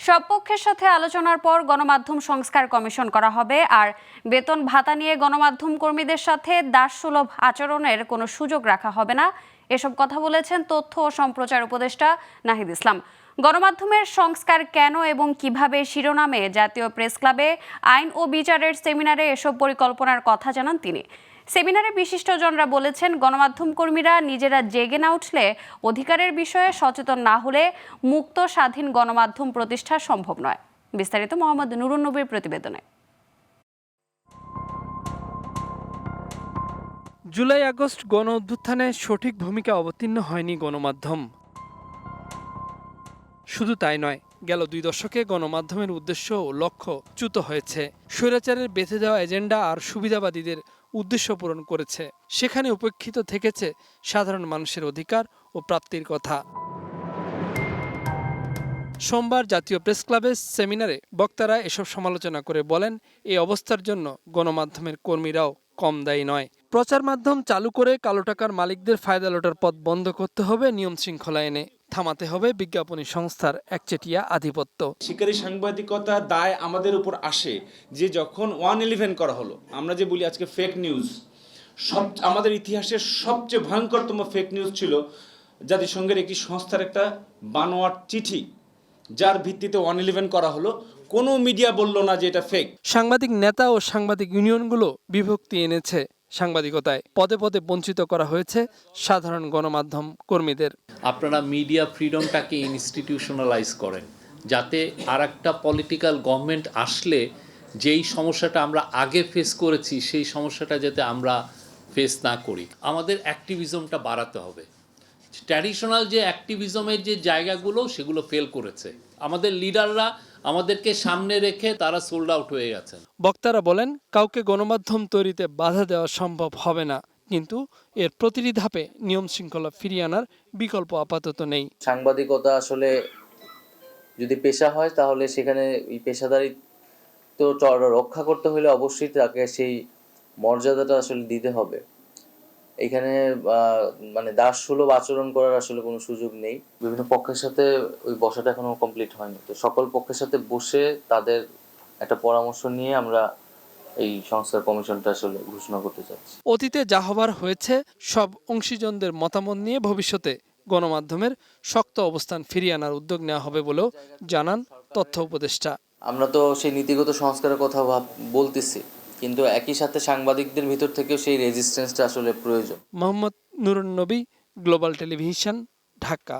সব পক্ষের সাথে আলোচনার পর গণমাধ্যম সংস্কার কমিশন করা হবে, আর বেতন ভাতা নিয়ে গণমাধ্যম কর্মীদের সাথে দাসসুলভ আচরণের কোনো সুযোগ রাখা হবে না। এসব কথা বলেছেন তথ্য ও সম্প্রচার উপদেষ্টা নাহিদ ইসলাম। গণমাধ্যমের সংস্কার কেন এবং কিভাবে শিরোনামে জাতীয় প্রেস ক্লাবে আইন ও বিচারের সেমিনারে এসব পরিকল্পনার কথা জানান তিনি। সেমিনারে বিশিষ্টজনরা বলেছেন, গণমাধ্যম কর্মীরা নিজেরা জেগে না উঠলে, অধিকারের বিষয়ে সচেতন না হলে মুক্ত স্বাধীন গণমাধ্যম প্রতিষ্ঠা সম্ভব নয়। বিস্তারিত মোহাম্মদ নুরুন নবীর প্রতিবেদনে। জুলাই আগস্ট গণ অভ্যুত্থানে সঠিক ভূমিকা অবতীর্ণ হয়নি গণমাধ্যম। শুধু তাই নয়, গেল 2 দশকে গণমাধ্যমের উদ্দেশ্য ও লক্ষ্য চ্যুত হয়েছে। স্বৈরাচারের বেঁধে দেওয়া এজেন্ডা আর সুবিধাবাদীদের উদ্দেশ্য পূরণ করেছে। সেখানে উপেক্ষিত থেকেছে সাধারণ মানুষের অধিকার ও প্রাপ্তির কথা। সোমবার জাতীয় প্রেস ক্লাবের সেমিনারে বক্তারা এসব সমালোচনা করে বলেন, এই অবস্থার জন্য গণমাধ্যমের কর্মীরাও কম দায়ী নয়। প্রচার মাধ্যম চালু করে কালো টাকার মালিকদের ফায়দা লোটার পথ বন্ধ করতে হবে, নিয়ম শৃঙ্খলা এনে থামাতে হবে বিজ্ঞাপনী সংস্থার একচেটিয়া আধিপত্য। শিকারী সাংবাদিকতার দায় আমাদের উপর আসে যে যখন 1/11 করা হলো, আমরা যে বলি আজকে ফেক নিউজ, আমাদের ইতিহাসের সবচেয়ে ভয়ঙ্করতম ফেক নিউজ ছিল জাতিসংঘের একটি সংস্থার একটা বানোয়াট চিঠি, যার ভিত্তিতে 1/11 করা হলো। কোনো মিডিয়া বলল না যে এটা ফেক। সাংবাদিক নেতা ও সাংবাদিক ইউনিয়নগুলো বিভক্তি এনেছে সাংবাদিকতায়। পদে পদে বঞ্চিত করা হয়েছে সাধারণ গণমাধ্যম কর্মীদের। আপনারা মিডিয়া ফ্রিডমটাকে ইনস্টিটিউশনালাইজ করেন, যাতে আর একটা পলিটিক্যাল গভর্নমেন্ট আসলে যেই সমস্যাটা আমরা আগে ফেস করেছি সেই সমস্যাটা যাতে আমরা ফেস না করি। আমাদের অ্যাক্টিভিজমটা বাড়াতে হবে। ট্র্যাডিশনাল যে অ্যাক্টিভিজমের যে জায়গাগুলো সেগুলো ফেল করেছে। আমাদের লিডাররা আমাদেরকে সামনে রেখে তারা সোল্ড আউট হয়ে গেছেন। বক্তারা বলেন, কাউকে গণমাধ্যম তৈরিতে বাধা দেওয়া সম্ভব হবে না, কিন্তু এর প্রতিটি ধাপে নিয়ম শৃঙ্খলা ফিরিয়ে আনার বিকল্প আপাতত নেই। সাংবাদিকতা আসলে যদি পেশা হয়, তাহলে সেখানে এই পেশাদারিত্ব রক্ষা করতে হলে অবশ্যই তাকে সেই মর্যাদাটা আসলে দিতে হবে। এখানে মানে দাসসুলভ আচরণ করার আসলে কোনো সুযোগ নেই। বিভিন্ন পক্ষের সাথে ওই বসাটা এখনো কমপ্লিট হয়নি, তো সকল পক্ষের সাথে বসে তাদের একটা পরামর্শ নিয়ে আমরা এই সংস্কার কমিশনটা আসলে ঘোষণা করতে চাচ্ছি। অতীতে যা হবার হয়েছে, সব অংশীজনদের মতামত নিয়ে ভবিষ্যতে গণমাধ্যমের শক্ত অবস্থান ফিরিয়ে আনার উদ্যোগ নেওয়া হবে বলেও জানান তথ্য উপদেষ্টা। আমরা তো সেই নীতিগত সংস্কারের কথা বলতেছি, কিন্তু একই সাথে সাংবাদিকদের ভিতর থেকেও সেই রেজিস্ট্যান্সটা আসলে প্রয়োজন। মোহাম্মদ নুরুন নবী, গ্লোবাল টেলিভিশন, ঢাকা।